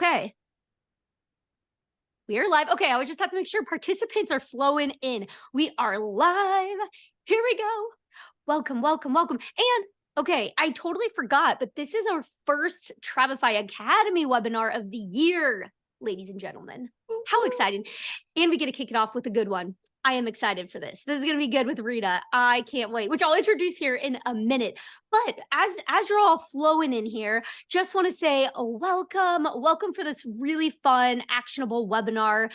Okay. We are live. Okay, I would just have to make sure participants are flowing in. We are live. Here we go. Welcome, welcome, welcome. And okay, I totally forgot, but this is our first Travefy Academy webinar of the year, ladies and gentlemen. How exciting. And we get to kick it off with a good one. I am excited for this. This is going to be good with Rita. I can't wait, which I'll introduce here in a minute. But as you're all flowing in here, just want to say welcome for this really fun, actionable webinar.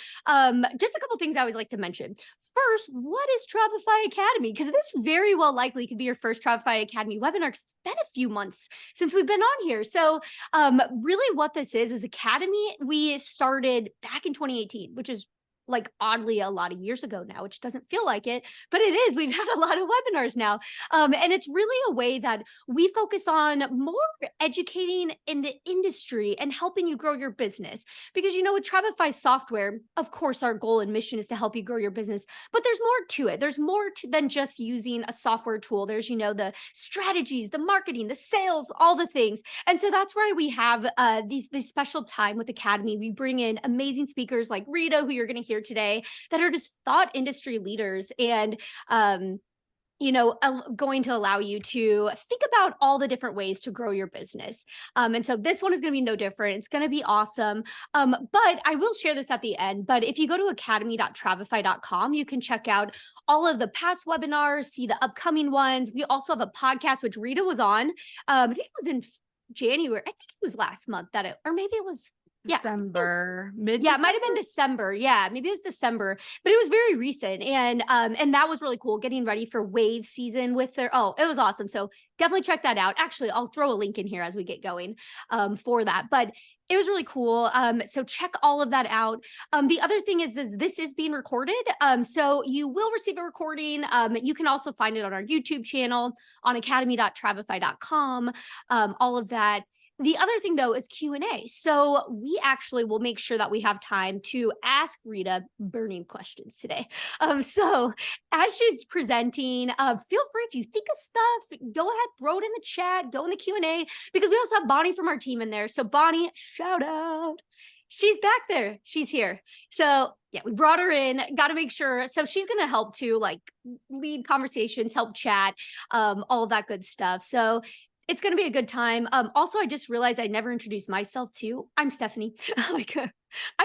Just a couple things I always like to mention. First, what is Travefy Academy? Because this very well likely could be your first Travefy Academy webinar. It's been a few months since we've been on here. So really what this is Academy. We started back in 2018, which is like oddly a lot of years ago now, which doesn't feel like it, but it is. We've had a lot of webinars now. And it's really a way that we focus on more educating in the industry and helping you grow your business. Because, with Travefy software, of course, our goal and mission is to help you grow your business, but there's more to it. There's more than just using a software tool. There's, the strategies, the marketing, the sales, all the things. And so that's why we have this special time with Academy. We bring in amazing speakers like Rita, who you're going to hear today, that are just thought industry leaders and going to allow you to think about all the different ways to grow your business. And so this one is going to be no different. It's going to be awesome. But I will share this at the end. But if you go to academy.travefy.com, you can check out all of the past webinars, see the upcoming ones. We also have a podcast, which Rita was on. I think it was in January. I think it was last month or maybe it was December, it might have been December. Yeah, maybe it was December, but it was very recent. And that was really cool, getting ready for wave season with it was awesome. So definitely check that out. Actually, I'll throw a link in here as we get going for that. But it was really cool. So check all of that out. The other thing is this is being recorded. So you will receive a recording. You can also find it on our YouTube channel, on academy.travefy.com, all of that. The other thing, though, is Q&A. So we actually will make sure that we have time to ask Rita burning questions today. So as she's presenting, feel free, if you think of stuff, go ahead, throw it in the chat, go in the Q&A, because we also have Bonnie from our team in there. So Bonnie, shout out. She's back there. She's here. So yeah, we brought her in, got to make sure. So she's going to help to lead conversations, help chat, all of that good stuff. So it's going to be a good time. Also, I just realized I never introduced myself too. I'm Stephanie. I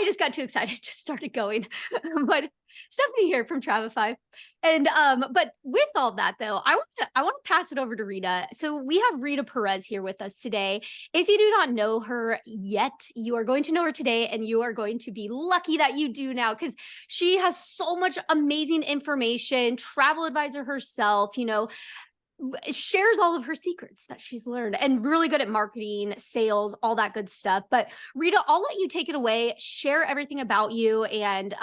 just got too excited, just started going. But Stephanie here from Travefy. And but with all that though, I want to pass it over to Rita. So we have Rita Perez here with us today. If you do not know her yet, you are going to know her today, and you are going to be lucky that you do now, because she has so much amazing information, travel advisor herself, shares all of her secrets that she's learned, and really good at marketing, sales, all that good stuff. But Rita, I'll let you take it away, share everything about you, and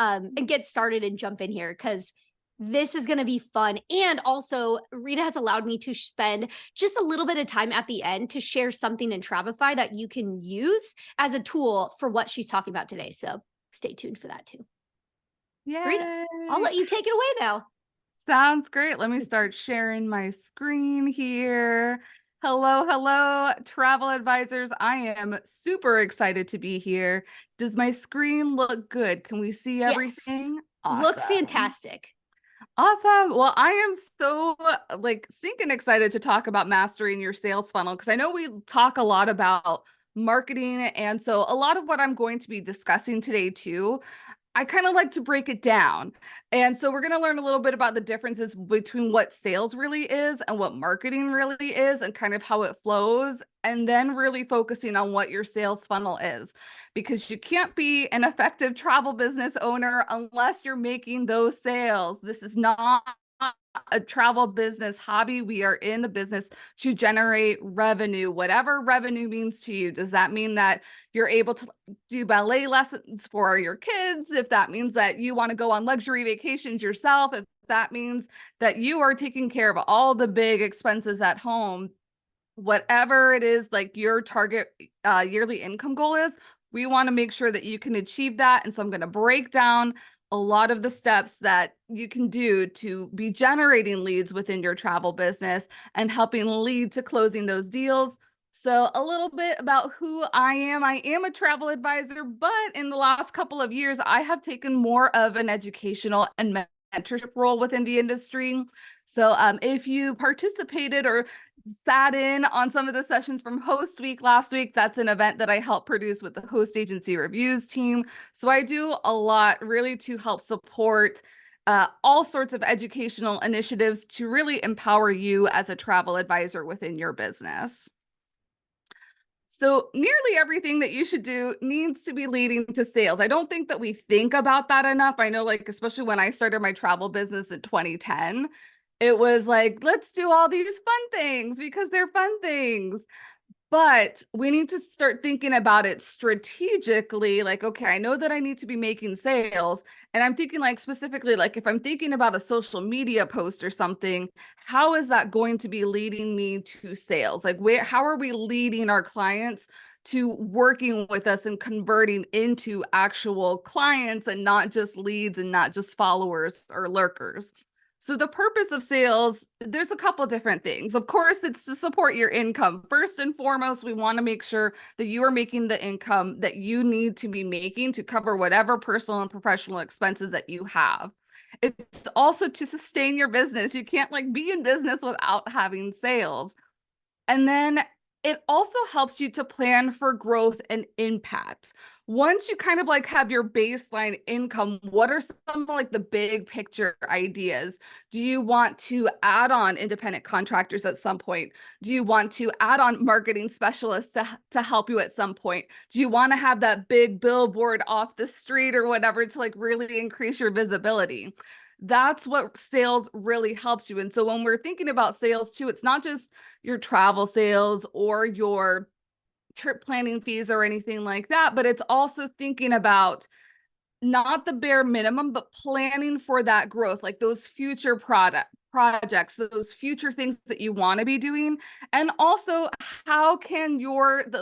get started and jump in here, because this is going to be fun. And also, Rita has allowed me to spend just a little bit of time at the end to share something in Travefy that you can use as a tool for what she's talking about today. So stay tuned for that too. Yeah, Rita, I'll let you take it away now. Sounds great. Let me start sharing my screen here. Hello, travel advisors. I am super excited to be here. Does my screen look good? Can we see everything? Yes. Awesome. Looks fantastic. Awesome. Well, I am so stinking excited to talk about mastering your sales funnel, because I know we talk a lot about marketing. And so a lot of what I'm going to be discussing today too, I kind of like to break it down. And so we're going to learn a little bit about the differences between what sales really is and what marketing really is, and kind of how it flows, and then really focusing on what your sales funnel is, because you can't be an effective travel business owner unless you're making those sales. This is not a travel business hobby. We are in the business to generate revenue, whatever revenue means to you. Does that mean that you're able to do ballet lessons for your kids? If that means that you want to go on luxury vacations yourself, if that means that you are taking care of all the big expenses at home, whatever it is, your target yearly income goal is, we want to make sure that you can achieve that. And so I'm going to break down a lot of the steps that you can do to be generating leads within your travel business and helping lead to closing those deals So a little bit about who I am. I am a travel advisor, but in the last couple of years, I have taken more of an educational and mentorship role within the industry. So if you participated or sat in on some of the sessions from Host Week last week, that's an event that I help produce with the Host Agency Reviews team. So I do a lot really to help support all sorts of educational initiatives to really empower you as a travel advisor within your business. So nearly everything that you should do needs to be leading to sales. I don't think that we think about that enough. I know, like, especially when I started my travel business in 2010, it was like, let's do all these fun things because they're fun things. But we need to start thinking about it strategically. Like, okay, I know that I need to be making sales. And I'm thinking, like, specifically, like, if I'm thinking about a social media post or something, how is that going to be leading me to sales? Like, how are we leading our clients to working with us and converting into actual clients and not just leads and not just followers or lurkers? So the purpose of sales, there's a couple different things. Of course, it's to support your income. First and foremost, we want to make sure that you are making the income that you need to be making to cover whatever personal and professional expenses that you have. It's also to sustain your business. You can't like be in business without having sales. And then it also helps you to plan for growth and impact. Once you kind of like have your baseline income, what are some like the big picture ideas? Do you want to add on independent contractors at some point? Do you want to add on marketing specialists to help you at some point? Do you want to have that big billboard off the street or whatever to like really increase your visibility? That's what sales really helps you. And so when we're thinking about sales too, it's not just your travel sales or your trip planning fees or anything like that, but it's also thinking about not the bare minimum, but planning for that growth, like those future projects, those future things that you want to be doing. And also how can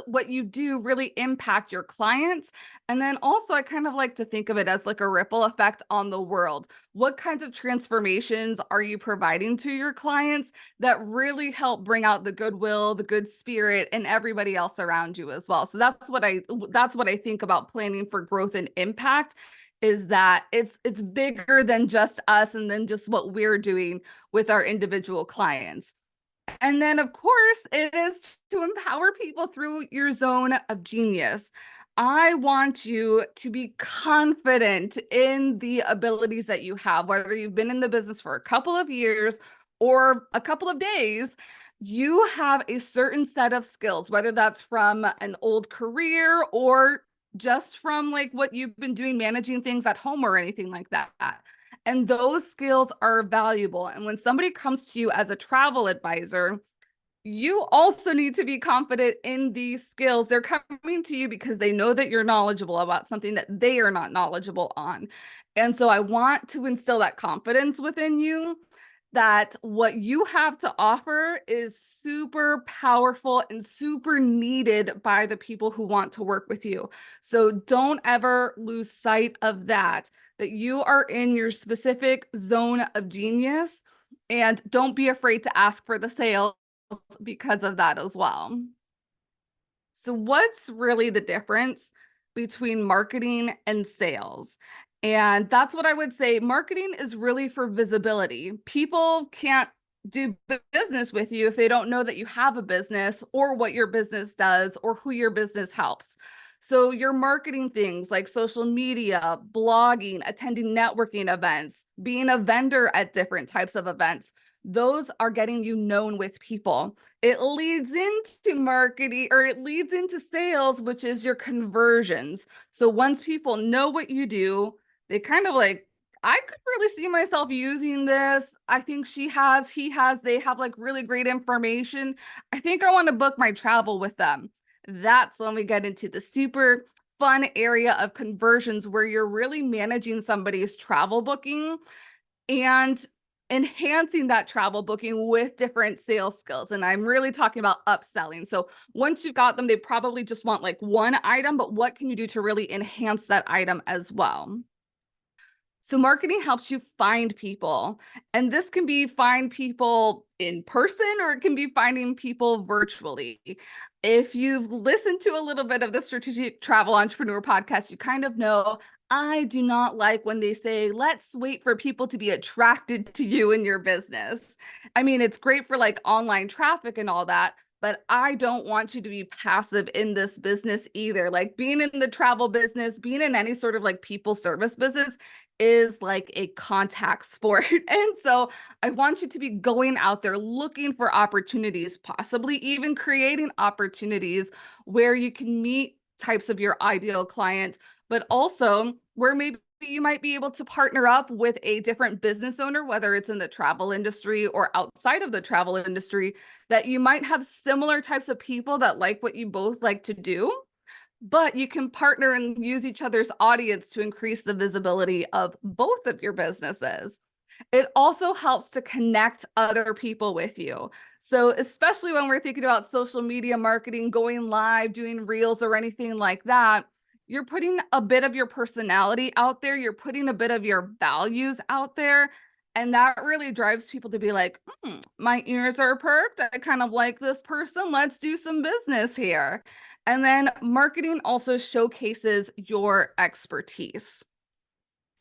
what you do really impact your clients? And then also I kind of like to think of it as like a ripple effect on the world. What kinds of transformations are you providing to your clients that really help bring out the goodwill, the good spirit, and everybody else around you as well? So that's what I think about planning for growth and impact, is that it's bigger than just us and then just what we're doing with our individual clients. And then of course it is to empower people through your zone of genius. I want you to be confident in the abilities that you have, whether you've been in the business for a couple of years or a couple of days. You have a certain set of skills, whether that's from an old career or just from like what you've been doing, managing things at home or anything like that. And those skills are valuable. And when somebody comes to you as a travel advisor, you also need to be confident in these skills. They're coming to you because they know that you're knowledgeable about something that they are not knowledgeable on. And so I want to instill that confidence within you, that what you have to offer is super powerful and super needed by the people who want to work with you. So don't ever lose sight of that you are in your specific zone of genius, and don't be afraid to ask for the sales because of that as well. So what's really the difference between marketing and sales? And that's what I would say. Marketing is really for visibility. People can't do business with you if they don't know that you have a business or what your business does or who your business helps. So your marketing things like social media, blogging, attending networking events, being a vendor at different types of events, those are getting you known with people. It leads into marketing, or it leads into sales, which is your conversions. So once people know what you do, they kind of like, I could really see myself using this. I think he has, they have like really great information. I think I want to book my travel with them. That's when we get into the super fun area of conversions, where you're really managing somebody's travel booking and enhancing that travel booking with different sales skills. And I'm really talking about upselling. So once you've got them, they probably just want like one item, but what can you do to really enhance that item as well? So marketing helps you find people, and this can be find people in person or it can be finding people virtually. If you've listened to a little bit of the Strategic Travel Entrepreneur podcast, you kind of know I do not like when they say, let's wait for people to be attracted to you and your business. I mean, it's great for like online traffic and all that, but I don't want you to be passive in this business either. Like being in the travel business, being in any sort of like people service business is like a contact sport. And so I want you to be going out there looking for opportunities, possibly even creating opportunities where you can meet types of your ideal client, but also where maybe you might be able to partner up with a different business owner, whether it's in the travel industry or outside of the travel industry, that you might have similar types of people that like what you both like to do, but you can partner and use each other's audience to increase the visibility of both of your businesses. It also helps to connect other people with you. So especially when we're thinking about social media marketing, going live, doing reels or anything like that, you're putting a bit of your personality out there. You're putting a bit of your values out there. And that really drives people to be like, my ears are perked. I kind of like this person. Let's do some business here. And then marketing also showcases your expertise.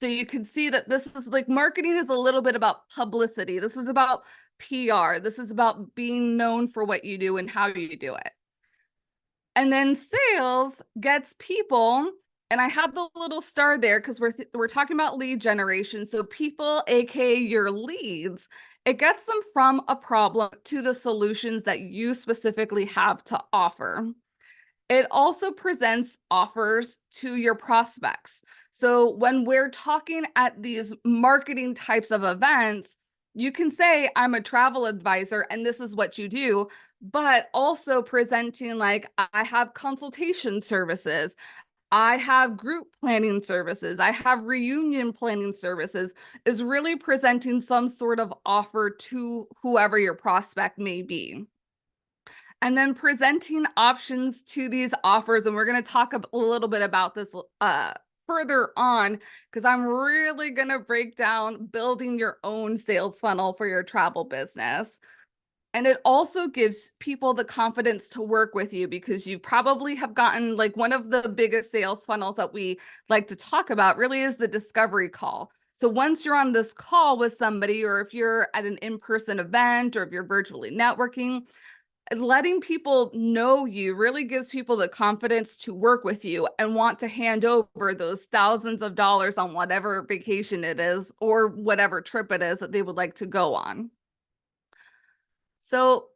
So you can see that this is like marketing is a little bit about publicity. This is about PR. This is about being known for what you do and how you do it. And then sales gets people, and I have the little star there because we're talking about lead generation. So people, aka your leads, it gets them from a problem to the solutions that you specifically have to offer. It also presents offers to your prospects. So when we're talking at these marketing types of events, you can say, I'm a travel advisor and this is what you do, but also presenting like, I have consultation services, I have group planning services, I have reunion planning services, is really presenting some sort of offer to whoever your prospect may be. And then presenting options to these offers. And we're going to talk a little bit about this further on, because I'm really going to break down building your own sales funnel for your travel business. And it also gives people the confidence to work with you, because you probably have gotten like one of the biggest sales funnels that we like to talk about really is the discovery call. So once you're on this call with somebody, or if you're at an in-person event, or if you're virtually networking, letting people know you really gives people the confidence to work with you and want to hand over those thousands of dollars on whatever vacation it is or whatever trip it is that they would like to go on. So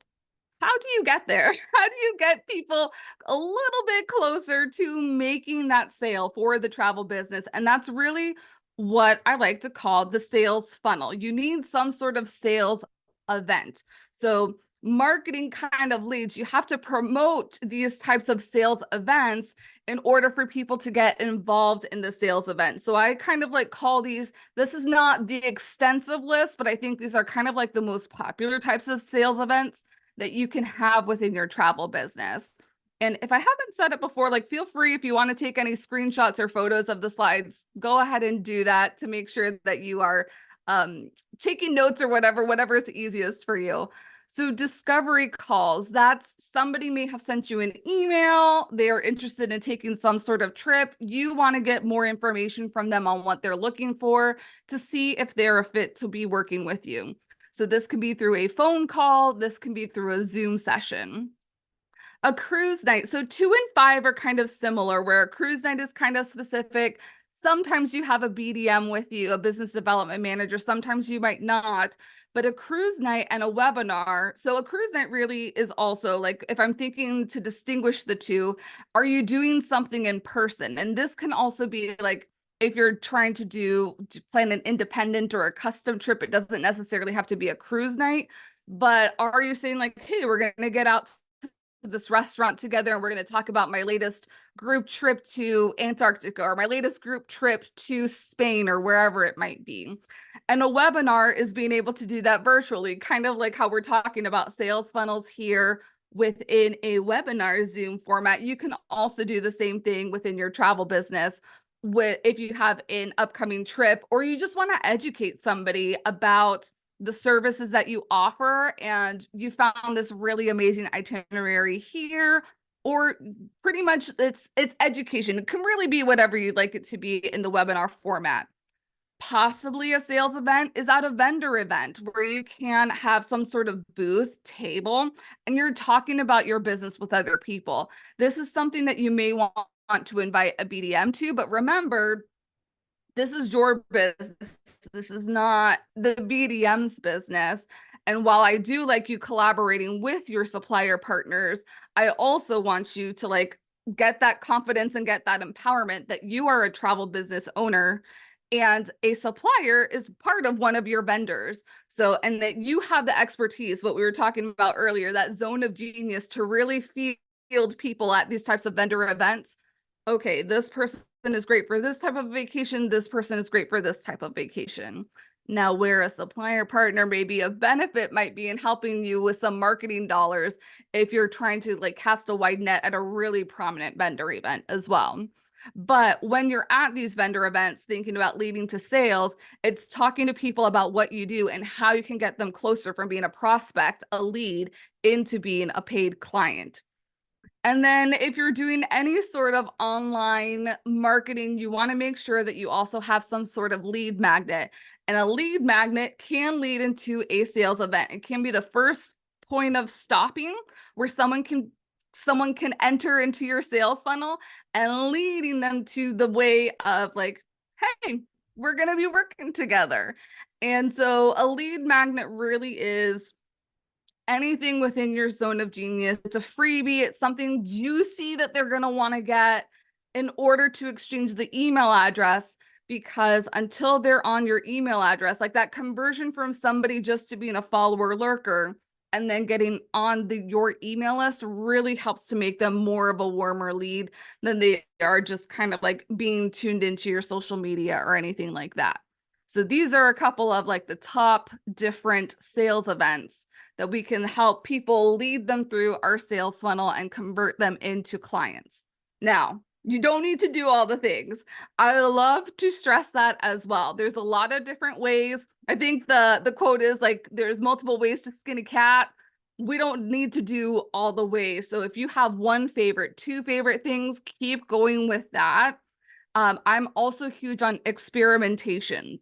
how do you get there? How do you get people a little bit closer to making that sale for the travel business? And that's really what I like to call the sales funnel. You need some sort of sales event. So marketing kind of leads, you have to promote these types of sales events in order for people to get involved in the sales event. So I kind of like call these, this is not the extensive list, but I think these are kind of like the most popular types of sales events that you can have within your travel business. And if I haven't said it before, like feel free, if you want to take any screenshots or photos of the slides, go ahead and do that to make sure that you are taking notes or whatever is easiest for you. So discovery calls, that's somebody may have sent you an email. They are interested in taking some sort of trip. You want to get more information from them on what they're looking for to see if they're a fit to be working with you. So this can be through a phone call. This can be through a Zoom session. A cruise night. So 2 and 5 are kind of similar, where a cruise night is kind of specific. Sometimes you have a BDM with you, a business development manager. Sometimes you might not, but a cruise night and a webinar. So a cruise night really is also like, if I'm thinking to distinguish the two, are you doing something in person? And this can also be like, if you're trying to plan an independent or a custom trip, it doesn't necessarily have to be a cruise night, but are you saying like, hey, we're going to get out this restaurant together and we're going to talk about my latest group trip to Antarctica or my latest group trip to Spain or wherever it might be. And a webinar is being able to do that virtually, kind of like how we're talking about sales funnels here within a webinar Zoom format. You can also do the same thing within your travel business if you have an upcoming trip or you just want to educate somebody about the services that you offer, and you found this really amazing itinerary here, or pretty much it's education. It can really be whatever you'd like it to be in the webinar format. Possibly a sales event is at a vendor event where you can have some sort of booth table and you're talking about your business with other people. This is something that you may want to invite a BDM to, but remember, this is your business. This is not the BDM's business. And while I do like you collaborating with your supplier partners, I also want you to like get that confidence and get that empowerment that you are a travel business owner and a supplier is part of one of your vendors. So, and that you have the expertise, what we were talking about earlier, that zone of genius to really field people at these types of vendor events. Okay, this person is great for this type of vacation. This person is great for this type of vacation. Now, where a supplier partner may be a benefit might be in helping you with some marketing dollars if you're trying to like cast a wide net at a really prominent vendor event as well. But when you're at these vendor events thinking about leading to sales, it's talking to people about what you do and how you can get them closer from being a prospect, a lead, into being a paid client. And then if you're doing any sort of online marketing, you want to make sure that you also have some sort of lead magnet. And a lead magnet can lead into a sales event. It can be the first point of stopping where someone can enter into your sales funnel and leading them to the way of like, hey, we're going to be working together. And so a lead magnet really is anything within your zone of genius. It's a freebie. It's something juicy that they're going to want to get in order to exchange the email address, because until they're on your email address, like that conversion from somebody just to being a follower lurker and then getting on your email list really helps to make them more of a warmer lead than they are just kind of like being tuned into your social media or anything like that. So these are a couple of like the top different sales events that we can help people lead them through our sales funnel and convert them into clients. Now, you don't need to do all the things. I love to stress that as well. There's a lot of different ways. I think the quote is like, there's multiple ways to skin a cat. We don't need to do all the ways. So if you have one favorite, two favorite things, keep going with that. I'm also huge on experimentation.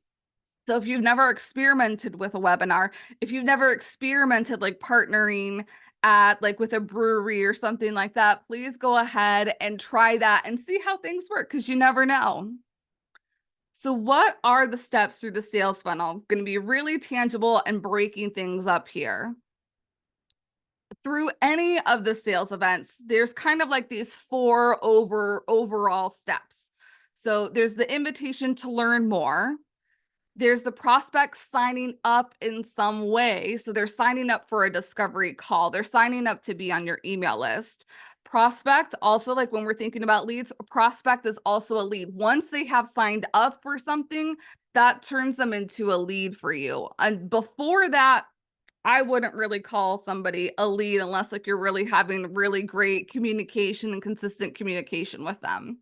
So if you've never experimented with a webinar, if you've never experimented like partnering at like with a brewery or something like that, please go ahead and try that and see how things work, because you never know. So what are the steps through the sales funnel? Going to be really tangible and breaking things up here. Through any of the sales events, there's kind of like these four overall steps. So there's the invitation to learn more. There's the prospect signing up in some way. So they're signing up for a discovery call. They're signing up to be on your email list. Prospect, also like when we're thinking about leads, a prospect is also a lead. Once they have signed up for something, that turns them into a lead for you. And before that, I wouldn't really call somebody a lead unless like you're really having really great communication and consistent communication with them.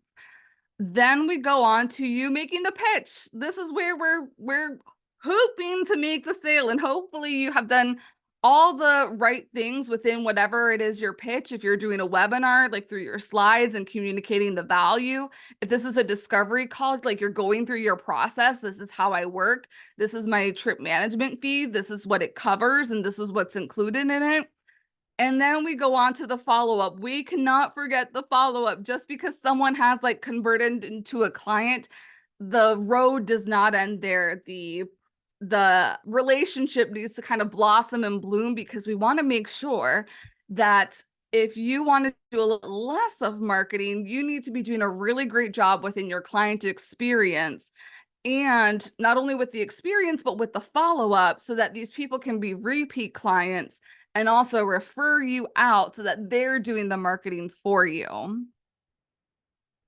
Then we go on to you making the pitch. This is where we're hoping to make the sale, and hopefully you have done all the right things within whatever it is your pitch. If you're doing a webinar, like through your slides and communicating the value. If this is a discovery call, like you're going through your process, this is how I work. This is my trip management fee. This is what it covers, and this is what's included in it. And then we go on to the follow-up. We cannot forget the follow-up. Just because someone has like converted into a client, the road does not end there. The relationship needs to kind of blossom and bloom, because we want to make sure that if you want to do a little less of marketing, you need to be doing a really great job within your client experience. And not only with the experience, but with the follow-up, so that these people can be repeat clients and also refer you out so that they're doing the marketing for you. All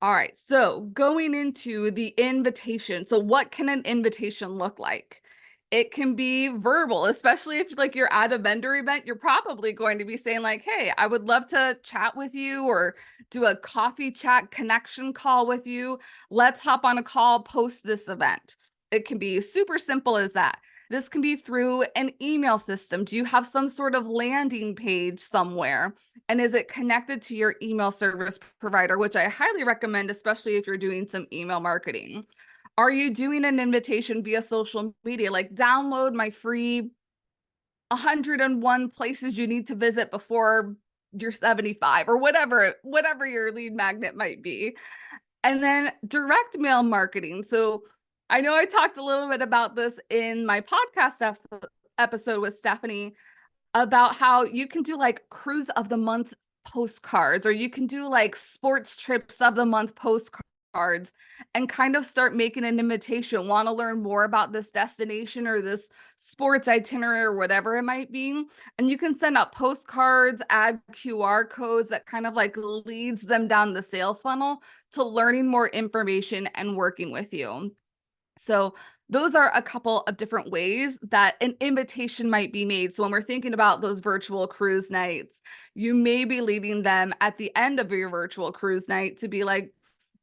right, so going into the invitation. So what can an invitation look like? It can be verbal, especially if like you're at a vendor event, you're probably going to be saying like, hey, I would love to chat with you or do a coffee chat connection call with you. Let's hop on a call post this event. It can be super simple as that. This can be through an email system. Do you have some sort of landing page somewhere? And is it connected to your email service provider, which I highly recommend, especially if you're doing some email marketing? Are you doing an invitation via social media? Like download my free 101 places you need to visit before you're 75 or whatever your lead magnet might be. And then direct mail marketing. So I know I talked a little bit about this in my podcast episode with Stephanie about how you can do like cruise of the month postcards, or you can do like sports trips of the month postcards and kind of start making an invitation. Want to learn more about this destination or this sports itinerary or whatever it might be. And you can send out postcards, add QR codes that kind of like leads them down the sales funnel to learning more information and working with you. So those are a couple of different ways that an invitation might be made. So when we're thinking about those virtual cruise nights, you may be leaving them at the end of your virtual cruise night to be like,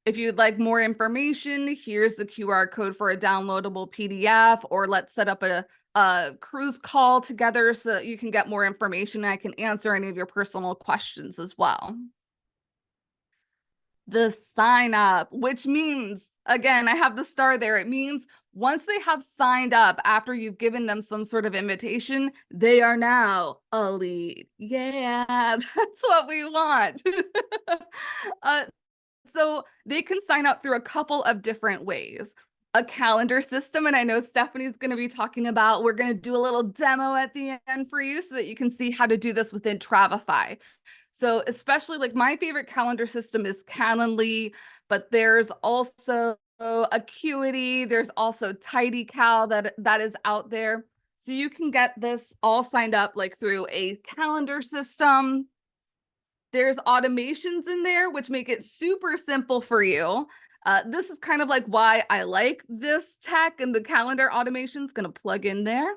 if you'd like more information, here's the QR code for a downloadable PDF, or let's set up a cruise call together so that you can get more information and I can answer any of your personal questions as well. The sign up, which means, again, I have the star there. It means once they have signed up after you've given them some sort of invitation, they are now a lead. Yeah, that's what we want. So they can sign up through a couple of different ways. A calendar system, and I know Stephanie's going to be talking about, we're going to do a little demo at the end for you so that you can see how to do this within Travefy. So especially like my favorite calendar system is Calendly, but there's also Acuity, there's also TidyCal that is out there. So you can get this all signed up like through a calendar system. There's automations in there, which make it super simple for you. This is kind of like why I like this tech, and the calendar automation is going to plug in there.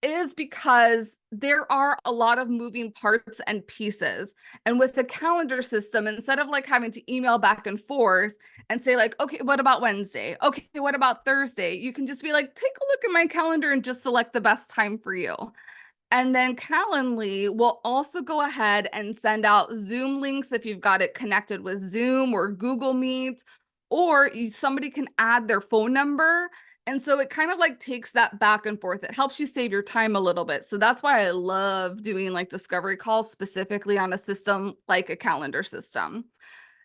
Is because there are a lot of moving parts and pieces. And with the calendar system, instead of like having to email back and forth and say like, okay, what about Wednesday? Okay, what about Thursday? You can just be like, take a look at my calendar and just select the best time for you. And then Calendly will also go ahead and send out Zoom links if you've got it connected with Zoom or Google Meet, or somebody can add their phone number. And so it kind of like takes that back and forth. It helps you save your time a little bit. So that's why I love doing like discovery calls specifically on a system like a calendar system.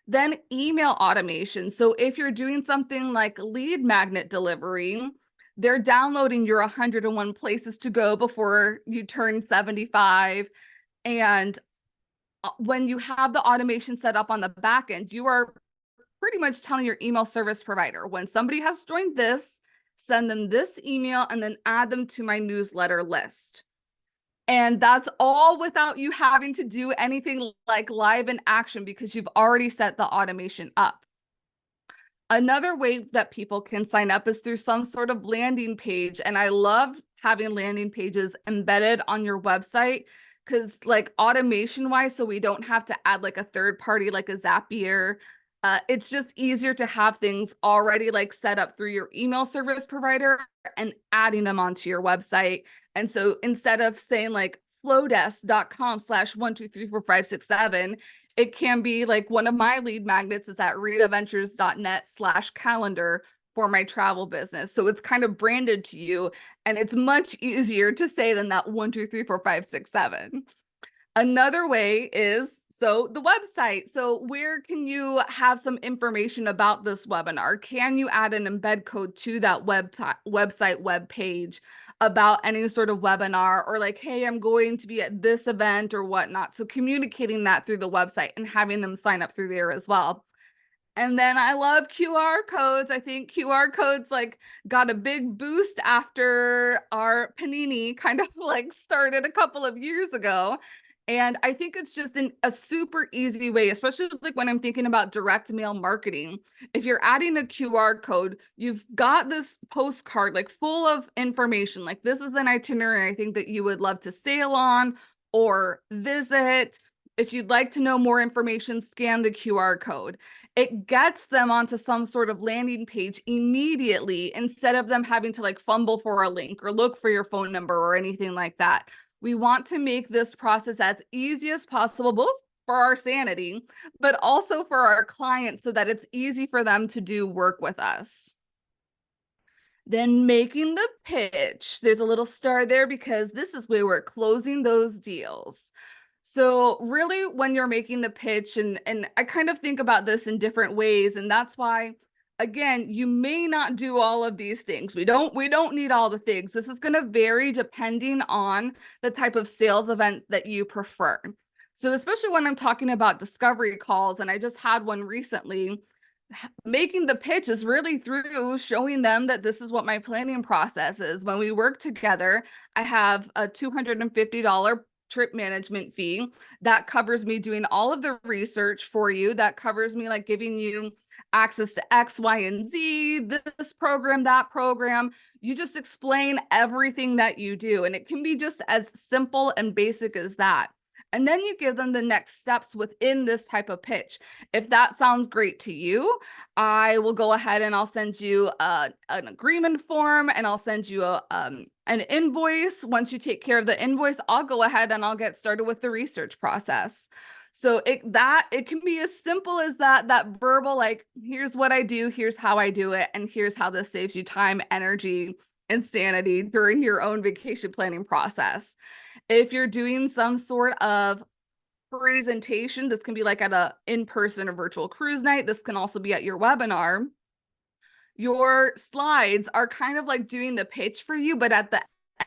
Then email automation. So if you're doing something like lead magnet delivery, they're downloading your 101 places to go before you turn 75. And when you have the automation set up on the back end, you are pretty much telling your email service provider, when somebody has joined this, send them this email and then add them to my newsletter list. And that's all without you having to do anything like live in action because you've already set the automation up. Another way that people can sign up is through some sort of landing page. And I love having landing pages embedded on your website because like automation wise, so we don't have to add like a third party like a Zapier. It's just easier to have things already like set up through your email service provider and adding them onto your website. And so instead of saying like flowdesk.com/1234567, it can be like one of my lead magnets is at ritaventures.net/calendar for my travel business. So it's kind of branded to you and it's much easier to say than that 1234567. Another way is so the website. So where can you have some information about this webinar? Can you add an embed code to that website web page about any sort of webinar, or like, hey, I'm going to be at this event or whatnot. So communicating that through the website and having them sign up through there as well. And then I love QR codes. I think QR codes like got a big boost after our Panini kind of like started a couple of years ago. And I think it's just a super easy way, especially like when I'm thinking about direct mail marketing. If you're adding a QR code, you've got this postcard like full of information. Like this is an itinerary I think that you would love to sail on or visit. If you'd like to know more information, scan the QR code. It gets them onto some sort of landing page immediately instead of them having to like fumble for a link or look for your phone number or anything like that. We want to make this process as easy as possible, both for our sanity, but also for our clients so that it's easy for them to do work with us. Then making the pitch. There's a little star there because this is where we're closing those deals. So really when you're making the pitch, and I kind of think about this in different ways, and that's why, again, you may not do all of these things. We don't need all the things. This is going to vary depending on the type of sales event that you prefer. So especially when I'm talking about discovery calls, and I just had one recently, making the pitch is really through showing them that this is what my planning process is. When we work together, I have a $250 trip management fee that covers me doing all of the research for you, that covers me like giving you access to X, Y, and Z, this program, that program. You just explain everything that you do, and it can be just as simple and basic as that. And then you give them the next steps within this type of pitch. If that sounds great to you, I will go ahead and I'll send you an agreement form, and I'll send you an invoice. Once you take care of the invoice, I'll go ahead and I'll get started with the research process. So it can be as simple as that verbal, like, here's what I do, here's how I do it, and here's how this saves you time, energy, and sanity during your own vacation planning process. If you're doing some sort of presentation, this can be like at a in-person or virtual cruise night. This can also be at your webinar. Your slides are kind of like doing the pitch for you, but at the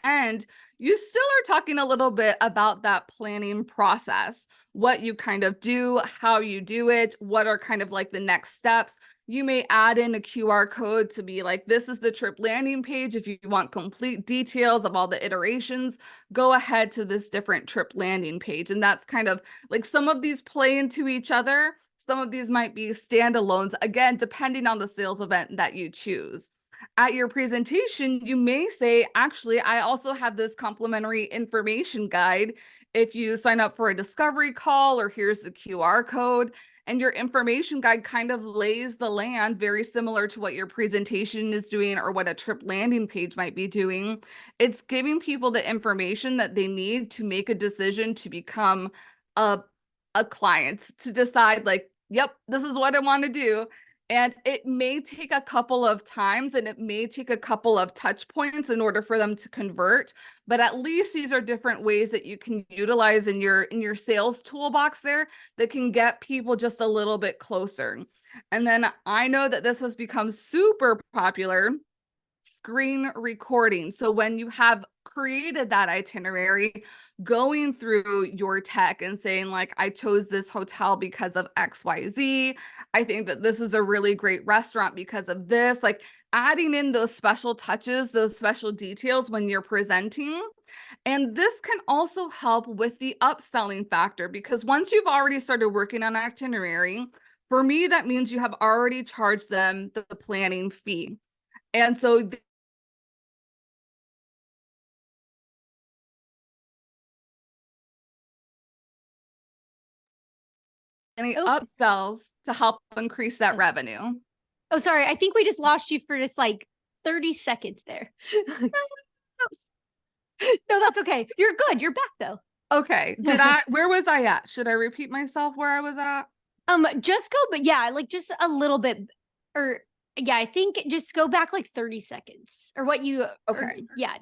end, you still are talking a little bit about that planning process, what you kind of do, how you do it, what are kind of like the next steps. You may add in a QR code to be like, this is the trip landing page. If you want complete details of all the iterations, go ahead to this different trip landing page. And that's kind of like, some of these play into each other. Some of these might be standalones, again, depending on the sales event that you choose. At your presentation, you may say, actually, I also have this complimentary information guide. If you sign up for a discovery call, or here's the QR code, and your information guide kind of lays the land very similar to what your presentation is doing or what a trip landing page might be doing. It's giving people the information that they need to make a decision to become a client, to decide like, yep, this is what I want to do. And it may take a couple of times, and it may take a couple of touch points in order for them to convert. But at least these are different ways that you can utilize in your sales toolbox there that can get people just a little bit closer. And then I know that this has become super popular, screen recording. So when you have created that itinerary, going through your tech and saying like, I chose this hotel because of XYZ. I think that this is a really great restaurant because of this, like adding in those special touches, those special details when you're presenting. And this can also help with the upselling factor, because once you've already started working on itinerary, for me, that means you have already charged them the planning fee. And so any Oh, upsells to help increase that revenue. oh, sorry. I think we just lost you for just like 30 seconds there. No, that's okay. You're good. You're back though. Okay. Where was I at? Should I repeat myself where I was at? Just go, but yeah, like just a little bit, or yeah, I think just go back like 30 seconds or what you, Okay. yeah.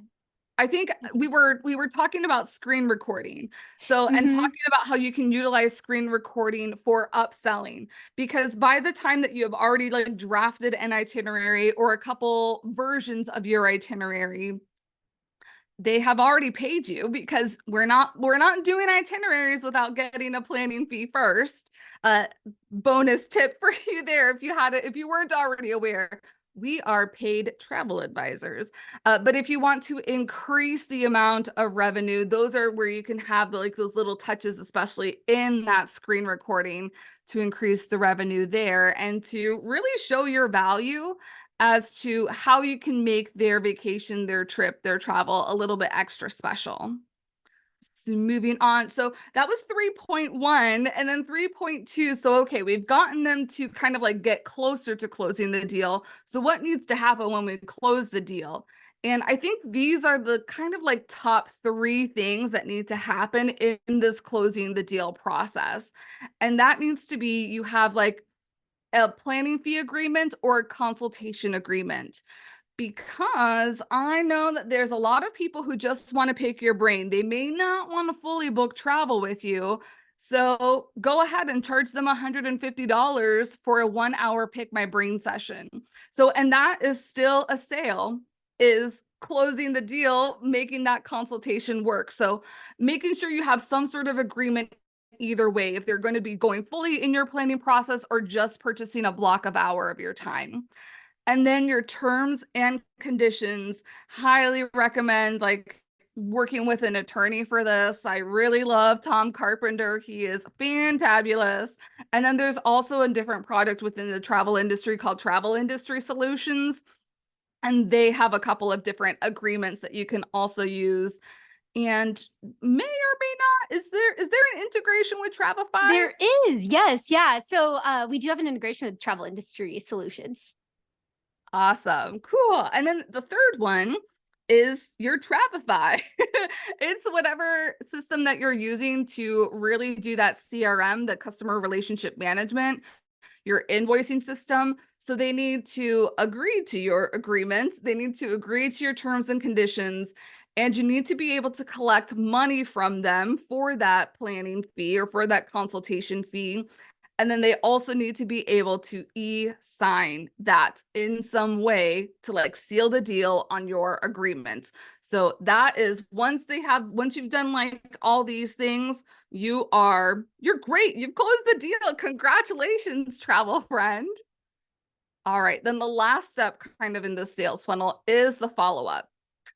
I think we were talking about screen recording. So, and talking about how you can utilize screen recording for upselling, because by the time that you have already like drafted an itinerary or a couple versions of your itinerary, they have already paid you, because we're not doing itineraries without getting a planning fee first. Bonus tip for you there, if you weren't already aware, we are paid travel advisors. But if you want to increase the amount of revenue, those are where you can have like those little touches, especially in that screen recording, to increase the revenue there and to really show your value as to how you can make their vacation, their trip, their travel a little bit extra special. So moving on. So that was 3.1 and then 3.2. So, okay, we've gotten them to kind of like get closer to closing the deal. So what needs to happen when we close the deal? And I think these are the kind of like top three things that need to happen in this closing the deal process. And that needs to be, you have like a planning fee agreement or a consultation agreement, because I know that there's a lot of people who just want to pick your brain. They may not want to fully book travel with you. So go ahead and charge them $150 for a 1 hour pick my brain session. So, and that is still a sale, is closing the deal, making that consultation work. So making sure you have some sort of agreement either way, if they're going to be going fully in your planning process or just purchasing a block of hour of your time. And then your terms and conditions, highly recommend like working with an attorney for this. I really love Tom Carpenter. He is fantabulous. And then there's also a different product within the travel industry called Travel Industry Solutions. And they have a couple of different agreements that you can also use. And may or may not, is there an integration with Travefy? There is, yes, yeah. So we do have an integration with Travel Industry Solutions. Awesome. Cool. And then the third one is your Travefy. It's whatever system that you're using to really do that CRM, the customer relationship management, your invoicing system. So they need to agree to your agreements. They need to agree to your terms and conditions. And you need to be able to collect money from them for that planning fee or for that consultation fee. And then they also need to be able to e-sign that in some way to like seal the deal on your agreement. So that is once you've done like all these things, you're great. You've closed the deal. Congratulations, travel friend. All right. Then the last step kind of in the sales funnel is the follow-up.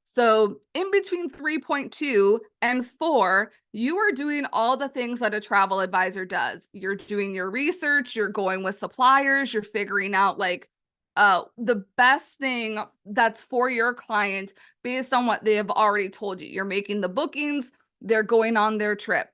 So in between 3.2 and 4, you are doing all the things that a travel advisor does. You're doing your research, you're going with suppliers, you're figuring out like the best thing that's for your client based on what they have already told you. You're making the bookings, they're going on their trip.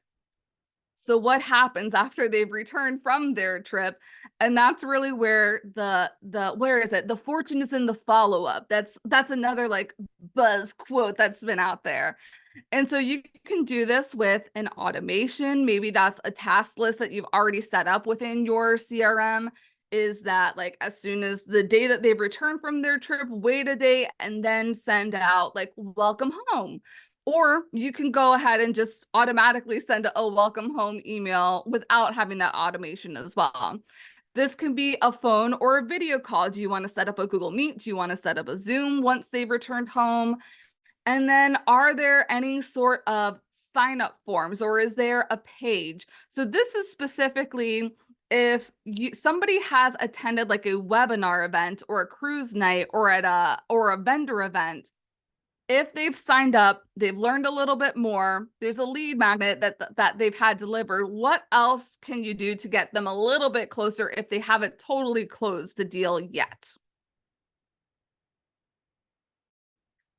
So what happens after they've returned from their trip? And that's really where where is it? The fortune is in the follow-up. That's another like buzz quote that's been out there. And so you can do this with an automation. Maybe that's a task list that you've already set up within your CRM. Is that like as soon as the day that they've returned from their trip, wait a day and then send out like welcome home. Or you can go ahead and just automatically send a welcome home email without having that automation as well. This can be a phone or a video call. Do you want to set up a Google Meet? Do you want to set up a Zoom once they've returned home? And then are there any sort of sign up forms or is there a page? So this is specifically if somebody has attended like a webinar event or a cruise night or a vendor event. If they've signed up, they've learned a little bit more, there's a lead magnet that they've had delivered. What else can you do to get them a little bit closer if they haven't totally closed the deal yet?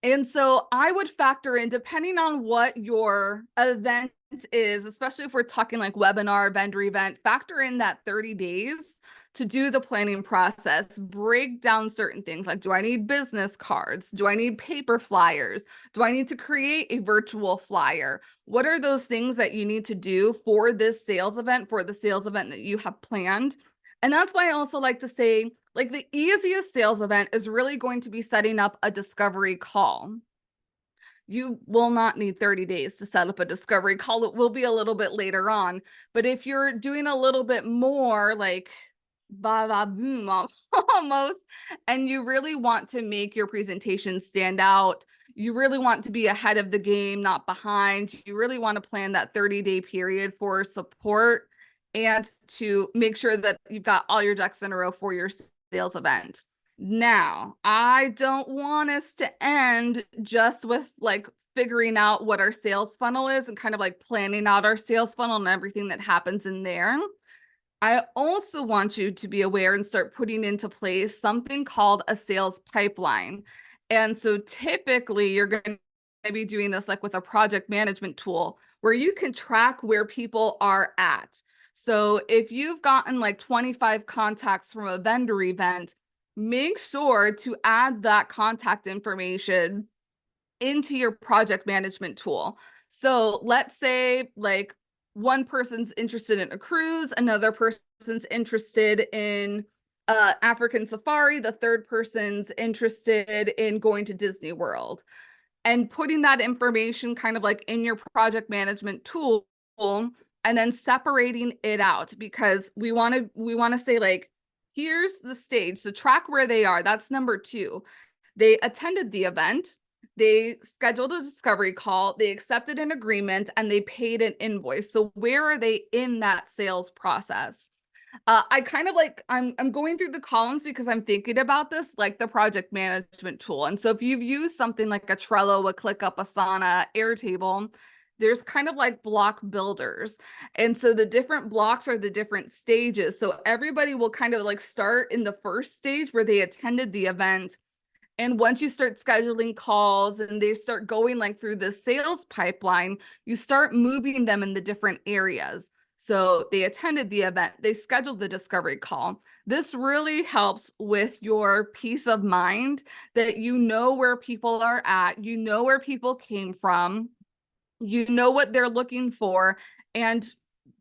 And so I would factor in, depending on what your event is, especially if we're talking like webinar, vendor event, factor in that 30 days to do the planning process, break down certain things like, do I need business cards? Do I need paper flyers? Do I need to create a virtual flyer? What are those things that you need to do for this sales event, for the sales event that you have planned? And that's why I also like to say, like the easiest sales event is really going to be setting up a discovery call. You will not need 30 days to set up a discovery call. It will be a little bit later on. But if you're doing a little bit more like ba ba boom almost, and you really want to make your presentation stand out, you really want to be ahead of the game, not behind. You really want to plan that 30-day period for support and to make sure that you've got all your ducks in a row for your sales event. Now, I don't want us to end just with like figuring out what our sales funnel is and kind of like planning out our sales funnel and everything that happens in there. I also want you to be aware and start putting into place something called a sales pipeline. And so typically you're going to be doing this like with a project management tool where you can track where people are at. So if you've gotten like 25 contacts from a vendor event, make sure to add that contact information into your project management tool. So let's say like one person's interested in a cruise, another person's interested in African safari, the third person's interested in going to Disney World. And putting that information kind of like in your project management tool and then separating it out, because we want to say like, here's the stage. So track where they are. That's number 2. They attended the event. They scheduled a discovery call, they accepted an agreement, and they paid an invoice. So where are they in that sales process? I kind of like, I'm going through the columns because I'm thinking about this like the project management tool. And so if you've used something like a Trello, a ClickUp, Asana, Airtable, there's kind of like block builders. And so the different blocks are the different stages. So everybody will kind of like start in the first stage where they attended the event. And once you start scheduling calls and they start going like through the sales pipeline, you start moving them in the different areas. So they attended the event, they scheduled the discovery call. This really helps with your peace of mind that you know where people are at, you know where people came from, you know what they're looking for, and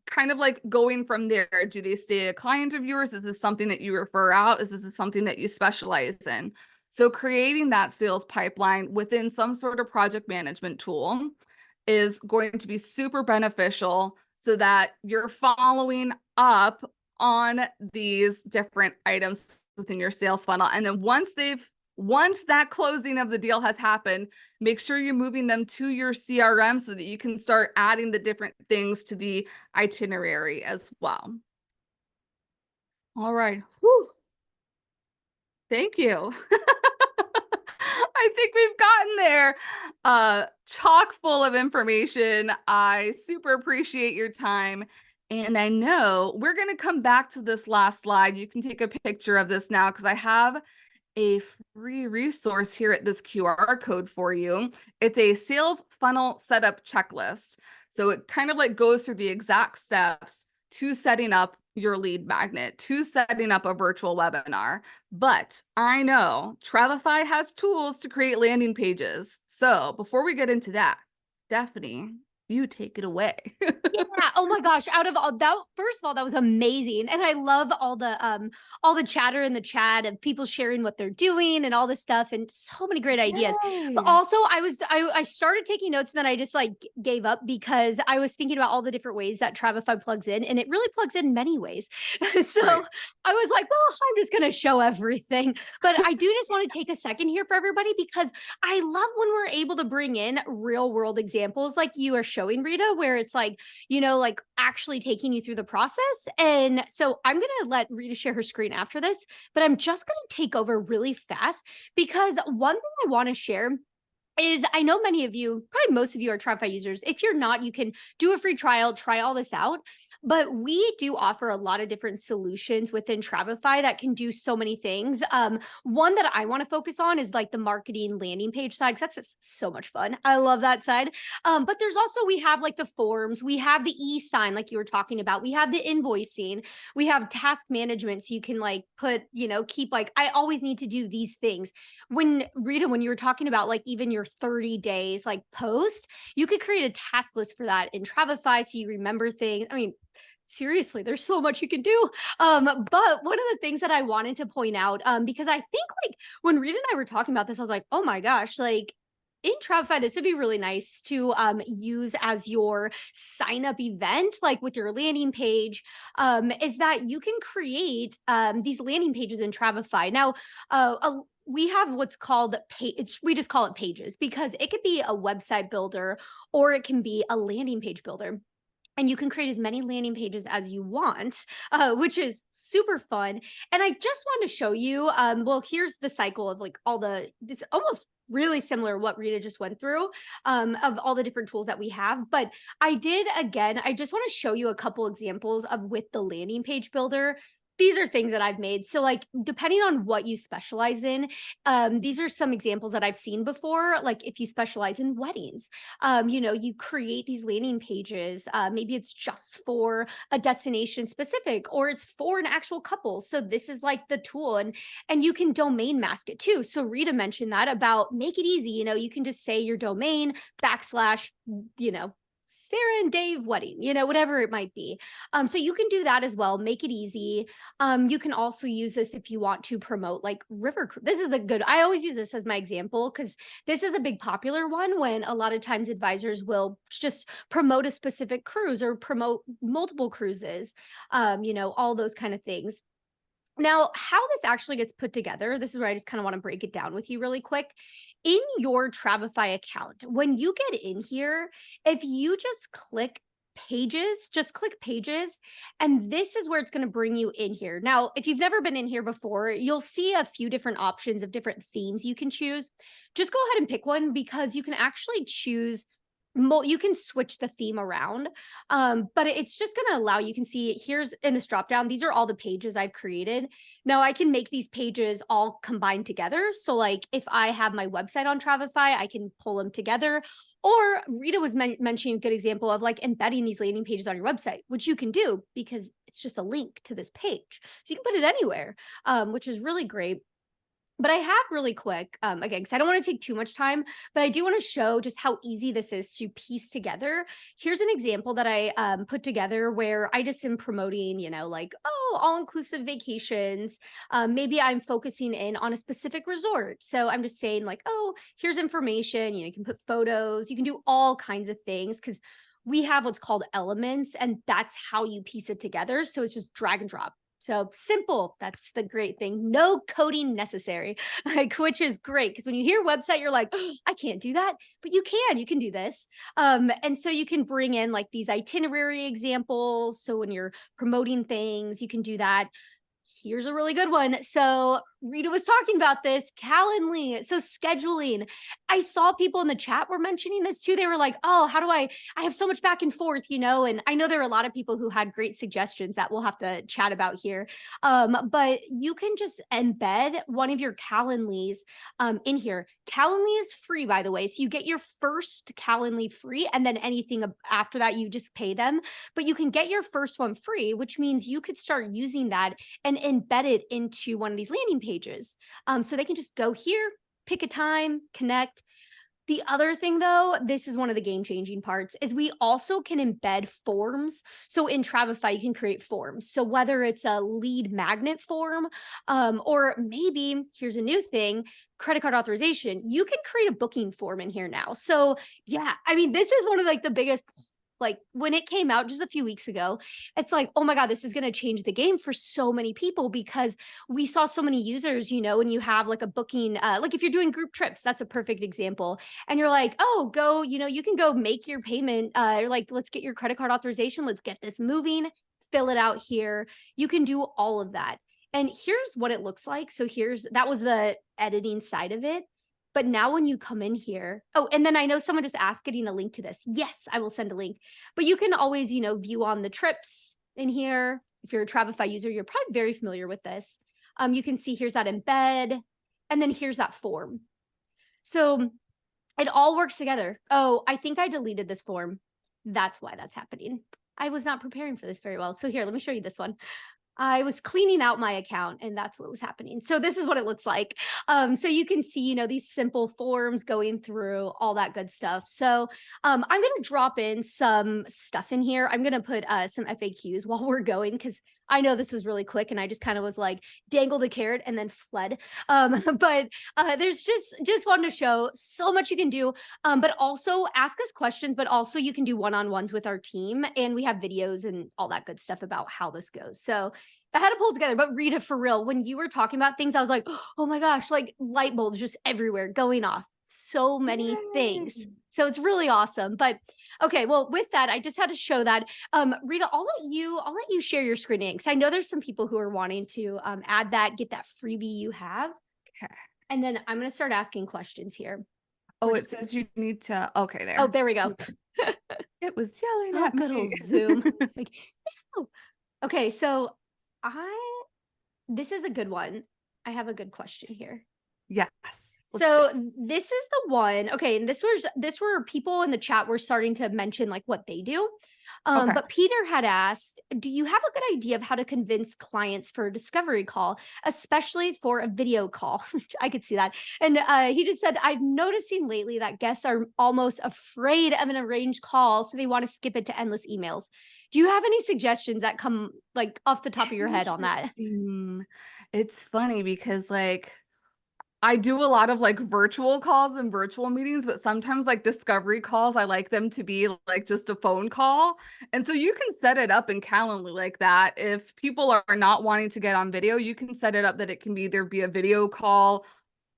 kind of like going from there. Do they stay a client of yours? Is this something that you refer out? Is this something that you specialize in? So creating that sales pipeline within some sort of project management tool is going to be super beneficial so that you're following up on these different items within your sales funnel. And then once that closing of the deal has happened, make sure you're moving them to your CRM so that you can start adding the different things to the itinerary as well. All right. Whew. Thank you. I think we've gotten there. Chock full of information. I super appreciate your time. And I know we're going to come back to this last slide. You can take a picture of this now because I have a free resource here at this QR code for you. It's a sales funnel setup checklist. So it kind of like goes through the exact steps to setting up your lead magnet, to setting up a virtual webinar. But I know Travefy has tools to create landing pages. So before we get into that, Stephanie, you take it away. Yeah. Oh my gosh. Out of all that, first of all, that was amazing. And I love all the chatter in the chat of people sharing what they're doing and all this stuff and so many great ideas. But Yay. also I started taking notes and then I just like gave up because I was thinking about all the different ways that Travefy plugs in, and it really plugs in many ways. So Right. I was like, well, I'm just gonna show everything. But I do just want to take a second here for everybody because I love when we're able to bring in real world examples like you are showing, Rita, where it's like, you know, like actually taking you through the process. And so I'm going to let Rita share her screen after this, but I'm just going to take over really fast because one thing I want to share is I know many of you, probably most of you are Travefy users. If you're not, you can do a free trial, try all this out. But we do offer a lot of different solutions within Travefy that can do so many things. One that I want to focus on is like the marketing landing page side, because that's just so much fun. I love that side. But there's also, we have like the forms, we have the e-sign, like you were talking about, we have the invoicing, we have task management. So you can like put, you know, keep like, I always need to do these things. When Rita, when you were talking about like even your 30 days like post, you could create a task list for that in Travefy so you remember things. I mean, seriously, there's so much you can do. But one of the things that I wanted to point out, because I think like when Rita and I were talking about this, I was like, oh my gosh, like in Travefy, this would be really nice to use as your sign up event, like with your landing page, is that you can create these landing pages in Travefy. Now, we have what's called we just call it pages because it could be a website builder or it can be a landing page builder. And you can create as many landing pages as you want, which is super fun. And I just want to show you, well, here's the cycle of like this almost really similar what Rita just went through of all the different tools that we have. But I just want to show you a couple examples of with the landing page builder. these are things that I've made. So like depending on what you specialize in, these are some examples that I've seen before. Like if you specialize in weddings, you create these landing pages. Maybe it's just for a destination specific, or it's for an actual couple. So this is like the tool, and you can domain mask it too. So Rita mentioned that about make it easy. You can just say your domain backslash, Sarah and Dave wedding, whatever it might be. So you can do that as well. Make it easy. You can also use this if you want to promote like river cruise. This is I always use this as my example because this is a big popular one when a lot of times advisors will just promote a specific cruise or promote multiple cruises, all those kind of things. Now, how this actually gets put together, this is where I just kind of want to break it down with you really quick. In your Travefy account, when you get in here, if you just click pages, and this is where it's going to bring you in here. Now, if you've never been in here before, you'll see a few different options of different themes you can choose. Just go ahead and pick one because you can actually choose you can switch the theme around, but it's just going to allow, you can see here's in this drop down, these are all the pages I've created. Now I can make these pages all combined together. So like if I have my website on Travefy, I can pull them together. Or Rita was mentioning a good example of like embedding these landing pages on your website, which you can do because it's just a link to this page. So you can put it anywhere, which is really great. But I have really quick, again, because I don't want to take too much time, but I do want to show just how easy this is to piece together. Here's an example that I put together where I just am promoting, like, all-inclusive vacations. Maybe I'm focusing in on a specific resort. So I'm just saying like, here's information. You can put photos. You can do all kinds of things because we have what's called elements, and that's how you piece it together. So it's just drag and drop. So simple. That's the great thing. No coding necessary, which is great because when you hear website, you're like, I can't do that, but you can do this. And so you can bring in like these itinerary examples. So when you're promoting things, you can do that. Here's a really good one. So Rita was talking about this, Calendly. So scheduling. I saw people in the chat were mentioning this too. They were like, how do I have so much back and forth, and I know there are a lot of people who had great suggestions that we'll have to chat about here. But you can just embed one of your Calendlys in here. Calendly is free, by the way. So you get your first Calendly free, and then anything after that, you just pay them. But you can get your first one free, which means you could start using that and embed it into one of these landing pages. So they can just go here, pick a time, connect. The other thing though, this is one of the game-changing parts, is we also can embed forms. So in Travefy, you can create forms. So whether it's a lead magnet form, or maybe here's a new thing, credit card authorization, you can create a booking form in here now. So yeah, I mean, this is one of like the biggest, like when it came out just a few weeks ago, it's like, oh my God, this is going to change the game for so many people because we saw so many users, when you have like a booking, like if you're doing group trips, that's a perfect example. And you're like, go, you can go make your payment. You're like, let's get your credit card authorization. Let's get this moving, fill it out here. You can do all of that. And here's what it looks like. So that was the editing side of it. But now when you come in here, and then I know someone just asked getting a link to this. Yes, I will send a link. But you can always, view on the trips in here. If you're a Travefy user, you're probably very familiar with this. You can see here's that embed, and then here's that form. So it all works together. I think I deleted this form. That's why that's happening. I was not preparing for this very well. So here, let me show you this one. I was cleaning out my account and that's what was happening. So this is what it looks like. So you can see, these simple forms going through all that good stuff. So I'm going to drop in some stuff in here. I'm going to put some FAQs while we're going because I know this was really quick and I just kind of was like dangled a carrot and then fled. But there's just wanted to show so much you can do, but also ask us questions, but also you can do one-on-ones with our team and we have videos and all that good stuff about how this goes. So I had to pull it together, but Rita, for real, when you were talking about things, I was like, oh my gosh, like light bulbs just everywhere going off. So many things. So it's really awesome. But okay, well, with that, I just had to show that. Rita, I'll let you share your screen because I know there's some people who are wanting to add that, get that freebie you have. Okay. And then I'm going to start asking questions here. It says you need to, okay, there. Oh, there we go. It was yelling at good me. old Zoom. Like, no. Okay, so This is a good one. I have a good question here. Yes, let's do So it. this is the one. Okay, and this were people in the chat were starting to mention like what they do. Okay. But Peter had asked, do you have a good idea of how to convince clients for a discovery call, especially for a video call? I could see that. And he just said, I'm noticing lately that guests are almost afraid of an arranged call, so they want to skip it to endless emails. Do you have any suggestions that come like off the top of your head on that? Interesting. It's funny because like I do a lot of like virtual calls and virtual meetings, but sometimes like discovery calls, I like them to be like just a phone call. And so you can set it up in Calendly like that. If people are not wanting to get on video, you can set it up that it can be either be a video call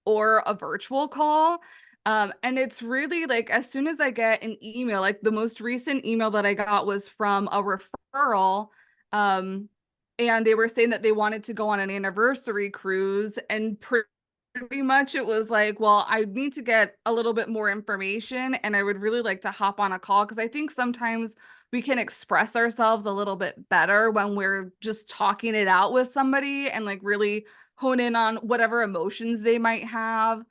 or a virtual call. And it's really like as soon as I get an email, like the most recent email that I got was from a referral. And they were saying that they wanted to go on an anniversary cruise, and pretty much it was like, well, I need to get a little bit more information and I would really like to hop on a call because I think sometimes we can express ourselves a little bit better when we're just talking it out with somebody and like really hone in on whatever emotions they might have.